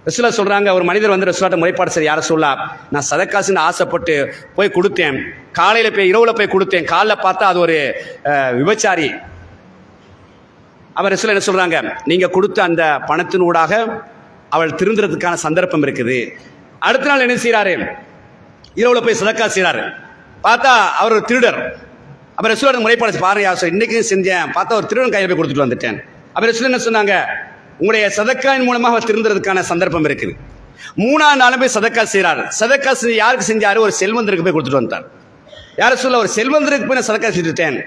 ரசூலா சொல்கிறாங்க, ஒரு மனிதர் வந்து ரசூலாட்ட முறைப்பாடு சரி, யாரை சொல்லா நான் சதக்காசுன்னு ஆசைப்பட்டு போய் கொடுத்தேன், காலையில் போய் இரவில் போய் கொடுத்தேன், காலைல பார்த்தா அது ஒரு விபச்சாரி. அவர் ரசூலா என்ன சொல்கிறாங்க, நீங்கள் கொடுத்த அந்த பணத்தினூடாக அவள் திருந்துறதுக்கான சந்தர்ப்பம் இருக்குது. அடுத்த நாள் என்ன செய்கிறாரு, இரவில் போய் சதக்கா செய்கிறாரு, பார்த்தா அவர் ஒரு திருடர். அப்புறம் ரசூலோட முறைப்பாடு பாருங்க, யார் இன்னைக்கு செஞ்சேன், பார்த்தா ஒரு திருடன் கையில் போய் கொடுத்துட்டு வந்துட்டேன். அப்புறம் ரசூல் என்ன சொன்னாங்க, உங்களுடைய சதக்காயின் மூலமாக திருந்துறதுக்கான சந்தர்ப்பம் இருக்குது. 3ஆம் நாள் போய் சதக்கா செய்கிறார். சதக்கா யாருக்கு செஞ்சாரு? ஒரு செல்வந்தருக்கு போய் கொடுத்துட்டு வந்தார். யார சொல்ல, ஒரு செல்வந்தருக்கு போய் நான் சதக்கா செஞ்சுட்டேன்.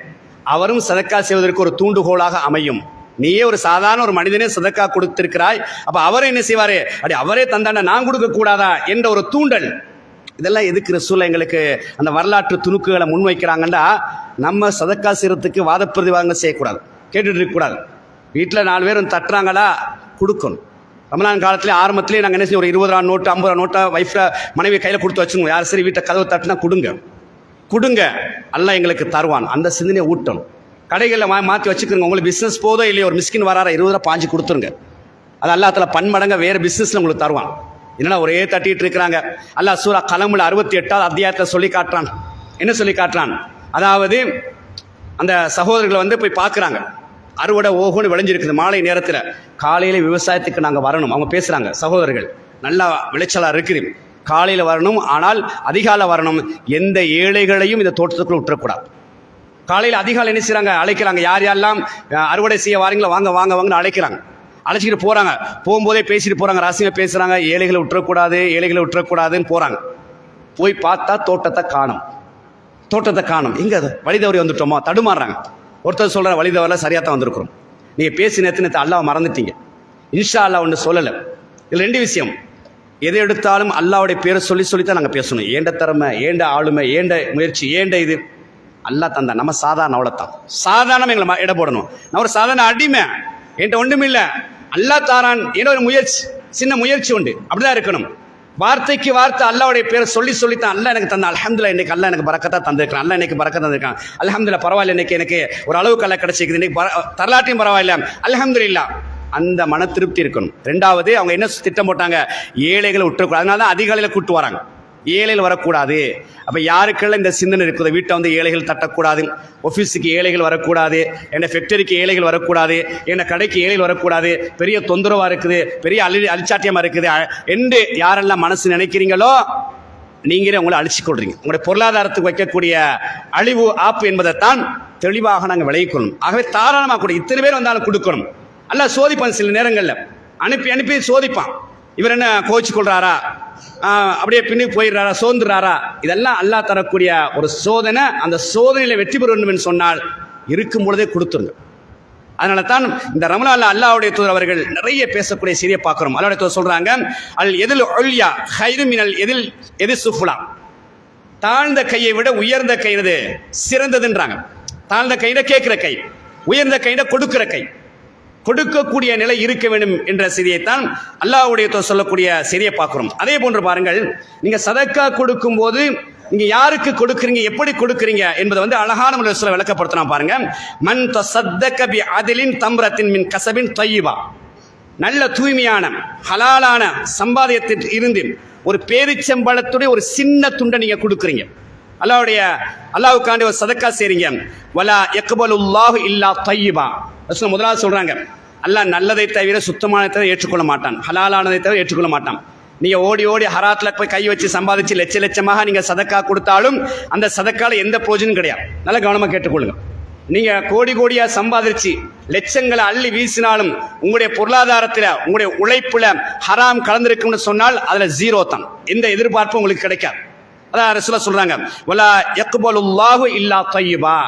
அவரும் சதக்கா செய்வதற்கு ஒரு தூண்டுகோலாக அமையும். நீயே ஒரு சாதாரண ஒரு மனிதனே சதக்கா கொடுத்திருக்கிறாய், அப்ப அவரே என்ன செய்வாரு, அப்படி அவரே தந்தாண்ட நான் கொடுக்க கூடாதா என்ற ஒரு தூண்டல். இதெல்லாம் எதுக்கு ரசூல் எங்களுக்கு அந்த வரலாற்று துணுக்குகளை முன்வைக்கிறாங்கன்னா, நம்ம சதக்கா செய்யறதுக்கு வாதப்பிரதிவாதங்கள் செய்யக்கூடாது, கேட்டுட்டு இருக்கக்கூடாது. வீட்டில் 4 பேர் வந்து தட்டுறாங்களா, கொடுக்கணும். ரமலான் காலத்திலே ஆரம்பத்திலே நாங்கள் என்ன செய்வோம், ஒரு 20 ரூபா நோட்டு 50 ரூபா நோட்டை வைஃபை மனைவி கையில் கொடுத்து வச்சுக்கோங்க. யார் சரி வீட்டை கதவை தட்டுனா கொடுங்க, அல்லாஹ் எங்களுக்கு தருவான். அந்த சிந்தனையை ஊட்டணும். கடைகளில் மாற்றி வச்சுக்கிறோங்க. உங்களுக்கு பிஸ்னஸ் போதோ இல்லையோ, ஒரு மிஸ்கின் வராற 20 ரூபா பாஞ்சு கொடுத்துருங்க. அது அல்லாஹ்ல பன்மடங்க வேறு பிஸ்னஸில் உங்களுக்கு தருவான். என்னன்னா ஒரே தட்டிட்டு இருக்கிறாங்க. அல்லாஹ் சூரா கலமுல் 68ஆவது அத்தியாயத்தில் சொல்லி காட்டுறான். என்ன சொல்லி காட்டுறான்? அதாவது அந்த சகோதரர்களை வந்து போய் பார்க்குறாங்க, அறுவடை ஓகோன்னு விளைஞ்சிருக்குது. மாலை நேரத்தில் காலையில் விவசாயத்துக்கு நாங்கள் வரணும். அவங்க பேசுகிறாங்க, சகோதரர்கள் நல்லா விளைச்சலாக இருக்குது, காலையில் வரணும், ஆனால் அதிகாலை வரணும், எந்த ஏழைகளையும் இந்த தோட்டத்துக்குள்ள விட்டுறக்கூடாது. காலையில் அதிகாலை என்ன செய்கிறாங்க, அழைக்கிறாங்க. யாரெல்லாம் அறுவடை செய்ய வாரீங்களோ வாங்க வாங்க வாங்கன்னு அழைக்கிறாங்க. அழைச்சிக்கிட்டு போகிறாங்க. போகும்போதே பேசிட்டு போகிறாங்க, ராசியாக பேசுகிறாங்க, ஏழைகளை விட்டுறக்கூடாதுன்னு போகிறாங்க. போய் பார்த்தா தோட்டத்தை காணும். எங்கே அது வழி தவறி வந்துட்டோமா, தடுமாறுறாங்க. ஒருத்தர் சொல்கிற வழி தவறில சரியாக தான் வந்திருக்கிறோம். நீங்கள் பேசி நேரத்து அல்லாஹ் மறந்துட்டீங்க. இன்ஷா அல்லாஹ் ஒன்று சொல்லலை. இதில் 2 விஷயம். எதை எடுத்தாலும் அல்லாஹ்வுடைய பேரை சொல்லித்தான் நாங்கள் பேசணும். ஏண்ட திறமை, ஏண்ட ஆளுமை, ஏண்ட முயற்சி, ஏண்ட இது அல்லாஹ் தந்தா. நம்ம சாதாரண அவ்வளோத்தான், சாதாரணமாக எங்களை இட போடணும். நான் ஒரு சாதாரண அடிமை, என்கிட்ட ஒன்றும் இல்லை, அல்லாஹ் தாரான் என்ற ஒரு முயற்சி, சின்ன முயற்சி உண்டு. அப்படிதான் இருக்கணும். வார்த்தைக்கு வார்த்தை அல்லாஹ்வுடைய பேரை சொல்லித்தான் அல்லாஹ் எனக்கு தந்தான். அல்ஹம்துலில்லாஹ், இன்னைக்கு அல்லாஹ் எனக்கு பரக்கத்தா தந்திருக்கான், அல்லாஹ் இன்னைக்கு பரக்கத்தா தந்திருக்கான். அல்ஹம்துலில்லாஹ், பரவாயில்ல, இன்னைக்கு எனக்கு ஒரு அளவுக்கு அல்லாஹ் கிடைச்சிக்குது, இன்னைக்கு தரலாட்டையும் பரவாயில்ல, அல்ஹம்துலில்லாஹ். அந்த மன திருப்தி இருக்கணும். 2வது, அவங்க என்ன திட்டம் போட்டாங்க, ஏழைகளை விட்டுறக்கூடாது. அதனால தான் அதிகாலையில் கூட்டு வராங்க, ஏழைகள் வரக்கூடாது. அப்போ யாருக்கெல்லாம் இந்த சிந்தனை இருக்குது, வீட்டை வந்து ஏழைகள் தட்டக்கூடாது, ஆஃபீஸுக்கு ஏழைகள் வரக்கூடாது, என்ன ஃபேக்டரிக்கு ஏழைகள் வரக்கூடாது, என்ன கடைக்கு ஏழைகள் வரக்கூடாது, பெரிய தொந்தரவாக இருக்குது, பெரிய அழிச்சாட்டியமாக இருக்குது என்று யாரெல்லாம் மனசு நினைக்கிறீங்களோ நீங்களே உங்களை அழிச்சு கொள்றீங்க. உங்களுடைய பொருளாதாரத்துக்கு வைக்கக்கூடிய அழிவு ஆப்பு என்பதைத்தான் தெளிவாக நாங்கள் விளைவிக்கணும். ஆகவே தாராளமாக கூட இத்தனை பேர் வந்தாலும் கொடுக்கணும். அல்லாஹ் சோதிப்பான். சில நேரங்களில் அனுப்பி சோதிப்பான். இவர் என்ன கோச்சு கொள்றாரா, அப்படியே பின்னுக்கு போயிடுறாரா, சோர்ந்துறாரா, இதெல்லாம் அல்லாஹ் தரக்கூடிய ஒரு சோதனை. அந்த சோதனையில் வெற்றி பெற வேண்டும் என்று சொன்னால் இருக்கும் பொழுதே கொடுத்துருங்க. அதனால தான் இந்த ரமலான்ல அல்லாஹ்வுடைய தூதர் அவர்கள் நிறைய பேசக்கூடிய செய்தியை பார்க்கிறோம். அல்லாஹ்வுடைய தூதர் சொல்றாங்க, அல் எதில் ஒல்யா ஹைரு மினல் எதில் சுஃபுலா, தாழ்ந்த கையை விட உயர்ந்த கை சிறந்ததுன்றாங்க. தாழ்ந்த கையில கேட்கிற கை, உயர்ந்த கையில கொடுக்கிற கை, கொடுக்கக்கூடிய நிலை இருக்க வேண்டும் என்ற செய்தியைத்தான் அல்லாஹ்வுடைய தூதர் சொல்லக்கூடிய செய்தியை பார்க்கிறோம். அதே போன்று பாருங்கள், நீங்க சதக்கா கொடுக்கும் போது நீங்க யாருக்கு கொடுக்குறீங்க, எப்படி கொடுக்குறீங்க என்பதை அழகான முறையில் சொல்ல விளக்கப்படுத்தலாம். பாருங்க, மன் தஸத்தக பி அதிலின் தம்ரத்தின் மின் கஸபின் தய்யிபா, நல்ல தூய்மையான ஹலாலான சம்பாதியத்தில் இருந்து ஒரு பேரிச்சம்பழத்துடைய ஒரு சின்ன துண்டை நீங்க கொடுக்குறீங்க, அல்லாஹ்வுக்காண்டி ஒரு சதக்கா செய்றீங்க. வலா யக்பலுல்லாஹு இல்லா தய்யிபா, முதலாவது சொல்றாங்க, அல்லாஹ் நல்லதை தவிர சுத்தமானதை ஏற்றுக்கொள்ள மாட்டான், ஹலாலானதை தவிர ஏற்றுக்கொள்ள மாட்டான். நீங்க ஓடி ஓடி ஹராத்தில் போய் கை வச்சு சம்பாதிச்சு லட்சமாக நீங்க சதக்கா கொடுத்தாலும் அந்த சதக்கால எந்த பிரயோஜனம் கிடையாது. நல்லா கவனமா கேட்டுக்கொள்ளுங்க. நீங்க கோடி கோடியா சம்பாதிச்சு லட்சங்களை அள்ளி வீசினாலும் உங்களுடைய பொருளாதாரத்தில் உங்களுடைய உழைப்புல ஹராம் கலந்திருக்கும்னு சொன்னால் அதுல ஜீரோ தான், எந்த எதிர்பார்ப்பும் உங்களுக்கு கிடைக்காது. அதான் ரசூலுல்லாஹ் சொல்றாங்க, வலா யக்பலுல்லாஹு இல்லா தய்யிபா,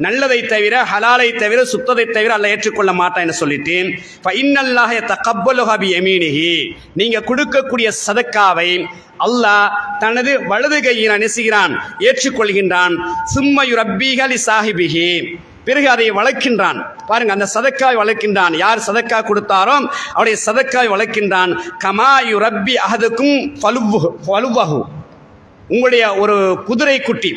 நல்லதை தவிர ஹலாலை தவிர சுத்தத்தை தவிர அல்லாஹ் ஏற்றுக்கொள்ள மாட்டான் என்று சொல்லிட்டு, ஃபஇன்னல்லாஹ யதகப்பலுஹு பியமீனிஹி, நீங்க கொடுக்கக்கூடிய சதக்காவை அல்லாஹ் தனது வலது கையில் அனுசுகிறான், ஏற்றுக்கொள்கின்றான். சும்ம யுரப்பீஹ லிசாஹிபிஹி, பிறகு அதை வளர்க்கின்றான். பாருங்க, அந்த சதக்காவை வளர்க்கின்றான். யார் சதக்கா கொடுத்தாரோ அவருடைய சதக்காவை வளர்க்கின்றான். கமா யுரப்பி அஹதுக்கும் ஃபலுவஹு, உங்களுடைய ஒரு குதிரை குட்டி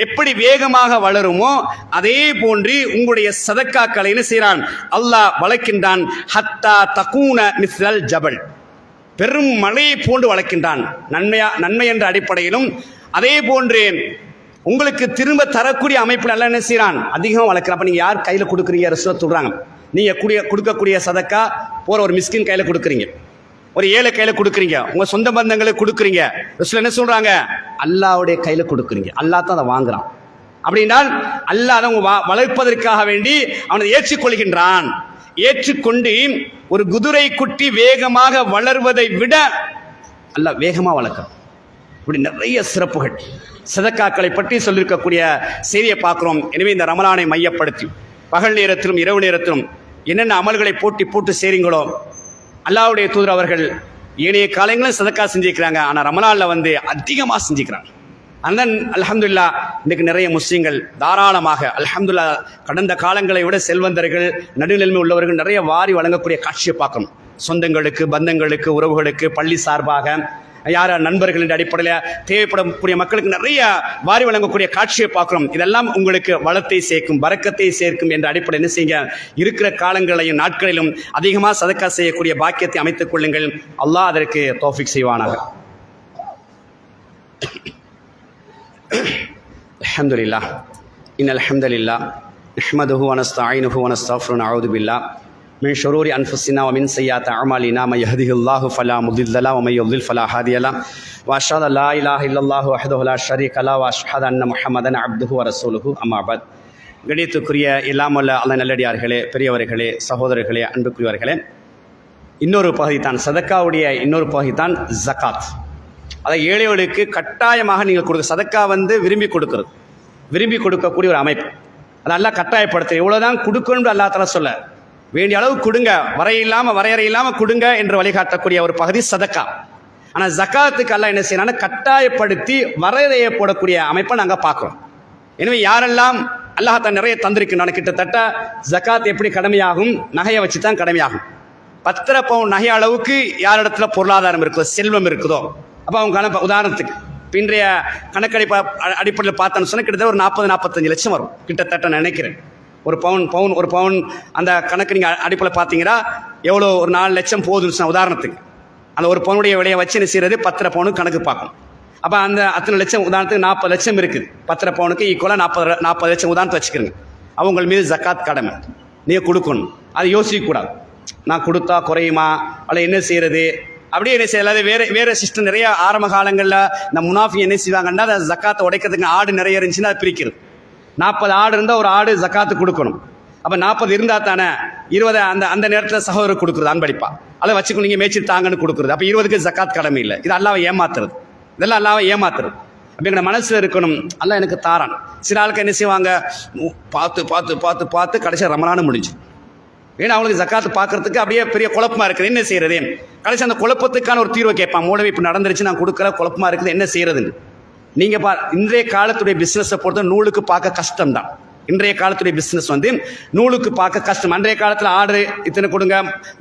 எப்படி வேகமாக வளருமோ அதே போன்று உங்களுடைய சதக்காக்களை என்ன செய்கிறான், அல்லாஹ் வளர்க்கின்றான். ஹத்தா தகூன மிஸ்லல் ஜபல், பெரும் மலையை போன்று வளர்க்கின்றான். நன்மை என்ற அடிப்படையிலும் அதே போன்று உங்களுக்கு திரும்ப தரக்கூடிய அமைப்பில் எல்லாம் என்ன செய்கிறான், அதிகமாக வளர்க்குறான். அப்போ நீங்கள் யார் கையில் கொடுக்குறீங்க, ரசூலுல்லாஹ் சொல்கிறாங்க, நீங்கள் கொடுக்கக்கூடிய சதக்கா போகிற ஒரு மிஸ்கின் கையில் கொடுக்குறீங்க, ஒரு ஏழை கையில கொடுக்குறீங்க, உங்க சொந்த பந்தங்களுக்கு கொடுக்குறீங்க. ரசூல் என்ன சொல்றாங்க, அல்லாஹ்வுடைய கையில கொடுக்குறீங்க, அல்லாஹ் தான் அதை வாங்குறான். அப்படின்னால் அல்லாஹ் அதை வளர்ப்பதற்காக வேண்டி அவனை ஏற்றுக்கொள்கின்றான். ஏற்றுக்கொண்டு ஒரு குதிரை குட்டி வேகமாக வளர்வதை விட அல்லாஹ் வேகமாக வளர்க்கிறான். இப்படி நிறைய சிறப்புகள் சதக்காக்களை பற்றி சொல்லியிருக்கக்கூடிய செய்தியை பார்க்கிறோம். எனவே இந்த ரமலானை மையப்படுத்தி பகல் நேரத்திலும் இரவு நேரத்திலும் என்னென்ன அமல்களை போட்டு செய்றீங்களோ, அல்லாஹ்வுடைய தூதர் அவர்கள் ஏனைய காலங்களும் சதக்கா செஞ்சுக்கிறாங்க, ஆனால் ரமலானில் அதிகமாக செஞ்சுக்கிறாங்க. அண்ணன் அல்ஹம்துலில்லாஹ் இன்றைக்கு நிறைய முஸ்லீம்கள் தாராளமாக அல்ஹம்துலில்லாஹ் கடந்த காலங்களை விட செல்வந்தர்கள் நடுநிலைமை உள்ளவர்கள் நிறைய வாரி வழங்கக்கூடிய காட்சியை பார்க்கணும். சொந்தங்களுக்கு, பந்தங்களுக்கு, உறவுகளுக்கு, பள்ளி சார்பாக யார் நண்பர்களின் அடிப்படையில் தேவைப்படக்கூடிய மக்களுக்கு நிறைய வாரி வழங்கக்கூடிய காட்சியை பார்க்குறோம். இதெல்லாம் உங்களுக்கு வளத்தை சேர்க்கும், பரக்கத்தை சேர்க்கும் என்ற அடிப்படை என்ன செய்யுங்க, இருக்கிற காலங்களையும் நாட்களிலும் அதிகமாக சதக்கா செய்யக்கூடிய பாக்கியத்தை அமைத்துக் கொள்ளுங்கள். அல்லாஹ் அதற்கு தௌஃபீக் செய்வானாக. அல்ஹம்துலில்லாஹ் இன்னல் ஹம்தலில்லாஹ் நஹ்மதுஹு வ நஸ்தஈனுஹு வ நஸ்தக்ஃபிருஹு வ நஊது பில்லாஹ் மின் ஷுரூரி அன்ஃபுஸினா வ மின் ஸய்யிஆத்தி அஅமாலினா மை யஹ்திஹில்லாஹு ஃபலா முதில்ல லஹு வ மை யுضلில் ஃபலா ஹாதிய லஹு வ அஷ்ஹது அல்லா இலாஹ இல்லல்லாஹு வஹ்தஹு லா ஷரீக லஹு வ அஷ்ஹது அன்ன முஹம்மதன் அப்துஹு வ ரசூலுஹு அம்மா பஅத். கணியத்துக்குரிய எல்லாமல்ல அல்லாஹ் நல்லடியார்களே, பெரியவர்களே, சகோதரர்களே, அன்புக்குரியவர்களே, இன்னொரு பகுதி தான் சதக்காவுடைய இன்னொரு பகுதி தான் ஜகாத். அதை ஏழைகளுக்கு கட்டாயமாக நீங்கள் கொடுக்க, சதக்கா விரும்பி கொடுக்கிறது, விரும்பி கொடுக்கக்கூடிய ஒரு அமைப்பு. அதை அல்லாஹ் கட்டாயப்படுத்த எவ்வளோதான் கொடுக்கணும்னு அல்லாஹ் தஆலா சொல்ல, வேண்டிய அளவு கொடுங்க, வரையறை இல்லாமல் கொடுங்க என்று வழிகாட்டக்கூடிய ஒரு பகுதி சதக்கா. ஆனால் ஜகாத்துக்கு அல்லாஹ் என்ன செய்யணும், கட்டாயப்படுத்தி வரையறையை போடக்கூடிய அமைப்பை நாங்கள் பார்க்குறோம். எனவே யாரெல்லாம் அல்லாஹ் தான் நிறைய தந்திருக்கின்றான், கிட்டத்தட்ட ஜகாத் எப்படி கடமையாகும், நகையை வச்சு தான் கடமையாகும். 10 பவுன் நகை அளவுக்கு யார் இடத்துல பொருளாதாரம் இருக்குதோ, செல்வம் இருக்குதோ, அப்போ அவங்க உதாரணத்துக்கு இன்றைய கணக்கெடுப்பு அடிப்படையில் பார்த்தோன்னு சொன்னால் கிட்டத்தட்ட ஒரு 40-45 லட்சம் வரும் கிட்டத்தட்ட நினைக்கிறேன். ஒரு பவுன் அந்த கணக்கு நீங்கள் அடிப்படையில் பார்த்தீங்கன்னா எவ்வளோ, ஒரு 4 லட்சம் போகுதுன்னு சொன்னால் உதாரணத்துக்கு அந்த ஒரு பவுனுடைய விலையை வச்சு என்ன செய்கிறது, 10 பவுனுக்கு கணக்கு பார்க்கணும். அப்போ அந்த அத்தனை லட்சம் உதாரணத்துக்கு 40 லட்சம் இருக்குது, 10 பவுனுக்கு ஈக்குவலாக 40 லட்சம் உதாரணத்தை வச்சுக்கிறேங்க. அவங்க மீது ஜக்காத் கடமை, நீங்கள் கொடுக்கணும். அதை யோசிக்கக்கூடாது, நான் கொடுத்தா குறையுமா அல்ல என்ன செய்கிறது, அப்படியே என்ன செய்யலாது. வேறு சிஸ்டம் நிறைய ஆரம்ப காலங்களில் இந்த முனாஃபி என்ன செய்வாங்கன்னா, அதை ஜக்காத்தை உடைக்கிறதுக்கு ஆடு நிறைய இருந்துச்சுன்னா அதை பிரிக்கிறது. 40 ஆடு இருந்தால் ஒரு ஆடு ஜக்காத்து கொடுக்கணும். அப்போ 40 இருந்தால் தானே 20 அந்த நேரத்தில் சகோதரர் கொடுக்குறது அன்பளிப்பா. அதை வச்சுக்கணும் நீங்கள் மேய்ச்சி தாங்கன்னு கொடுக்குறது. அப்போ 20க்கு ஜக்காத் கடமை இல்லை. இது அல்லாவை ஏமாத்துறது. இதெல்லாம் அல்லாவை ஏமாத்துறது. அப்போ எங்கள் மனசில் இருக்கணும், அல்லா எனக்கு தாரான். சில ஆளுக்கு என்ன செய்வாங்க, பார்த்து பார்த்து பார்த்து பார்த்து கடைசி ரமலானும் முடிஞ்சு. ஏன்னா அவங்களுக்கு ஜக்காத்து பார்க்கறதுக்கு அப்படியே பெரிய குழப்பமாக இருக்குது, என்ன செய்யறது. கடைசி அந்த குழப்பத்துக்கான ஒரு தீர்வை கேட்பான். மூலவி இப்போ நடந்துருச்சு, நான் கொடுக்கல, குழப்பமாக இருக்குது, என்ன செய்யறதுன்னு. நீங்கள் இன்றைய காலத்துடைய பிஸ்னஸை பொறுத்த நூலுக்கு பார்க்க கஷ்டம்தான். இன்றைய காலத்துடைய பிஸ்னஸ் வந்து நூலுக்கு பார்க்க கஷ்டம். அன்றைய காலத்தில் ஆடு இத்தனை கொடுங்க,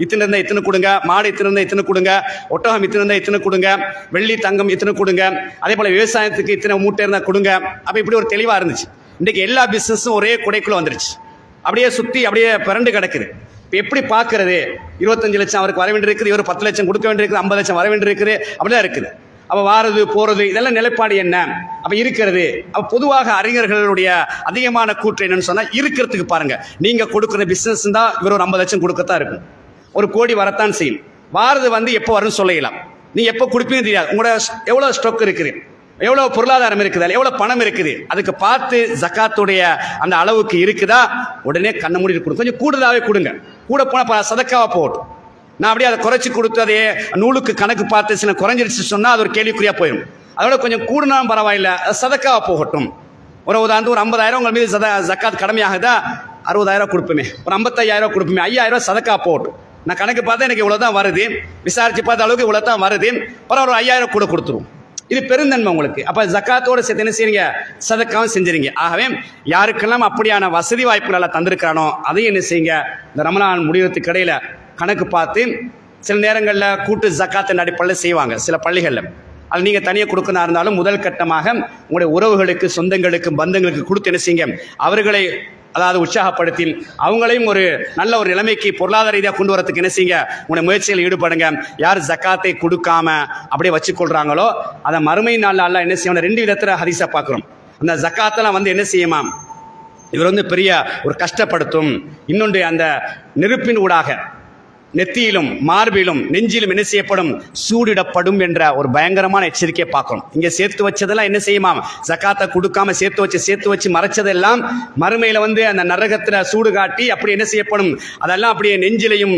இத்தனை இருந்தால் இத்தனை கொடுங்க, மாடு இத்தனை இருந்தால் இத்தனை கொடுங்க, ஒட்டகம் இத்தனை இருந்தால் இத்தனை கொடுங்க, வெள்ளி தங்கம் இத்தனை கொடுங்க, அதே போல் விவசாயத்துக்கு இத்தனை மூட்டை இருந்தால் கொடுங்க. அப்போ இப்படி ஒரு தெளிவாக இருந்துச்சு. இன்றைக்கி எல்லா பிஸ்னஸும் ஒரே குடைக்குள்ளே வந்துருச்சு. அப்படியே சுற்றி அப்படியே பிறண்டு கிடக்குது. இப்போ எப்படி பார்க்கறது? 25 லட்சம் அவருக்கு வர வேண்டியிருக்குது, இவர் 10 லட்சம் கொடுக்க வேண்டியிருக்குது, 50 லட்சம் வர வேண்டியிருக்குது, அப்படிதான் இருக்குது. அப்போ வாரது போகிறது இதெல்லாம் நிலைப்பாடு என்ன அப்போ இருக்கிறது. அப்போ பொதுவாக அறிஞர்களுடைய அதிகமான கூற்று என்னன்னு சொன்னால், இருக்கிறதுக்கு பாருங்கள், நீங்கள் கொடுக்குற பிஸ்னஸ் தான் இவர் ஒரு 50 லட்சம் கொடுக்கத்தான் இருக்கும், 1 கோடி வரத்தான் செய்யும். வாரது வந்து எப்போ வரும்னு சொல்லலாம், நீங்கள் எப்போ கொடுப்பீங்கன்னு தெரியாது. உங்களோட எவ்வளோ ஸ்டாக் இருக்குது, எவ்வளோ பொருளாதாரம் இருக்குது, எவ்வளோ பணம் இருக்குது, அதுக்கு பார்த்து ஜக்காத்துடைய அந்த அளவுக்கு இருக்குதா உடனே கண்ண மூடி கொடுங்க. கொஞ்சம் கூடுதலாகவே கொடுங்க. கூட போனால் சதக்காவாக போகட்டும். நான் அப்படியே அதை குறைச்சி கொடுத்ததே நூலுக்கு கணக்கு பார்த்து சில குறைஞ்சிருச்சு சொன்னால் அது ஒரு கேள்விக்குறியாக போயிடும். அதோட கொஞ்சம் கூடுனாலும் பரவாயில்லை, சதக்காவாக போகட்டும். ஒரு உதாரணத்துக்கு ஒரு 50,000 உங்கள் மீது ஜக்காத் கடமையாகுதா, 60,000 கொடுப்போமே, ஒரு 55,000 கொடுப்போமே, 5,000 சதக்கா போகட்டும். நான் கணக்கு பார்த்தா எனக்கு இவ்வளோ தான் வருது, விசாரித்து பார்த்த அளவுக்கு இவ்வளோ தான் வருது, அப்புறம் ஒரு 5,000 கூட கொடுத்துருவோம். இது பெருந்தன்மை உங்களுக்கு. அப்போ ஜக்காத்தோடு சேர்த்து என்ன செய்றீங்க, சதக்காவும் செஞ்சுறீங்க. ஆகவே யாருக்கெல்லாம் அப்படியான வசதி வாய்ப்புகள் எல்லாம் தந்திருக்கிறானோ அதையும் என்ன செய்யுங்க, இந்த ரமலான் முடிவதுக்கு இடையில கணக்கு பார்த்து. சில நேரங்களில் கூட்டு ஜக்காத்தின் அடிப்படையில் செய்வாங்க சில பள்ளிகளில். அது நீங்கள் தனியாக கொடுக்கறதா இருந்தாலும் முதல் கட்டமாக உங்களுடைய உறவுகளுக்கு, சொந்தங்களுக்கு, பந்தங்களுக்கு கொடுத்து என்ன செய்யுங்க, அவர்களை அதாவது உற்சாகப்படுத்தி அவங்களையும் ஒரு நல்ல ஒரு நிலைமைக்கு பொருளாதார ரீதியாக கொண்டு வரதுக்கு என்ன செய்யுங்க, உங்களுடைய முயற்சியில் ஈடுபடுங்க. யார் ஜக்காத்தை கொடுக்காம அப்படியே வச்சுக்கொள்கிறாங்களோ அதை மறுமை நாளில் அல்லாஹ் என்ன செய்யணும், 2 விதத்தில் ஹதீஸை பார்க்குறோம். அந்த ஜக்காத்தெல்லாம் வந்து என்ன செய்யுமா, இவர் வந்து பெரிய ஒரு கஷ்டப்படுத்தும். இன்னொன்று அந்த நெருப்பின் ஊடாக நெத்தியிலும் மார்பிலும் நெஞ்சிலும் என்ன செய்யப்படும், சூடிடப்படும் என்ற ஒரு பயங்கரமான எச்சரிக்கையை பார்க்கணும். இங்கே சேர்த்து வச்சதெல்லாம் என்ன செய்யுமா, ஜக்காத்தை கொடுக்காம சேர்த்து வச்சு மறைச்சதெல்லாம் மறுமையில் வந்து அந்த நரகத்தில் சூடு காட்டி அப்படி என்ன செய்யப்படும், அதெல்லாம் அப்படியே நெஞ்சிலையும்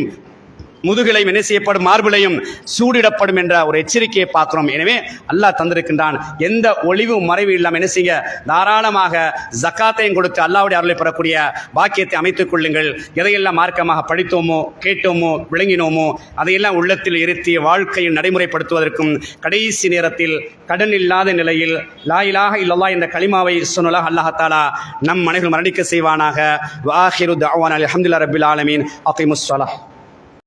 முதுகிலையும் என்ன செய்யப்படும், மார்பிலையும் சூடிடப்படும் என்ற ஒரு எச்சரிக்கையை பார்க்கிறோம். எனவே அல்லாஹ் தந்திருக்கின்றான், எந்த ஒளிவு மறைவு இல்லாமல் என்ன செய்ய, தாராளமாக ஜக்காத்தையும் கொடுத்து அல்லாஹ்வுடைய அருளை பெறக்கூடிய பாக்கியத்தை அமைத்துக் கொள்ளுங்கள். எதையெல்லாம் மார்க்கமாக படித்தோமோ, கேட்டோமோ, விளங்கினோமோ அதையெல்லாம் உள்ளத்தில் இருத்தி வாழ்க்கையில் நடைமுறைப்படுத்துவதற்கும் கடைசி நேரத்தில் கடன் இல்லாத நிலையில் லா இலாஹ இல்லல்லாஹ் என்ற கலிமாவை சொன்னலாக அல்லாஹ் தஆலா நம் மனைகள் மரணிக்க செய்வானாக. வஆஹிரு தஅவானா அல்ஹம்துலில்லாஹி ரப்பில் ஆலமீன். அகீமுஸ் ஸலாஹ்.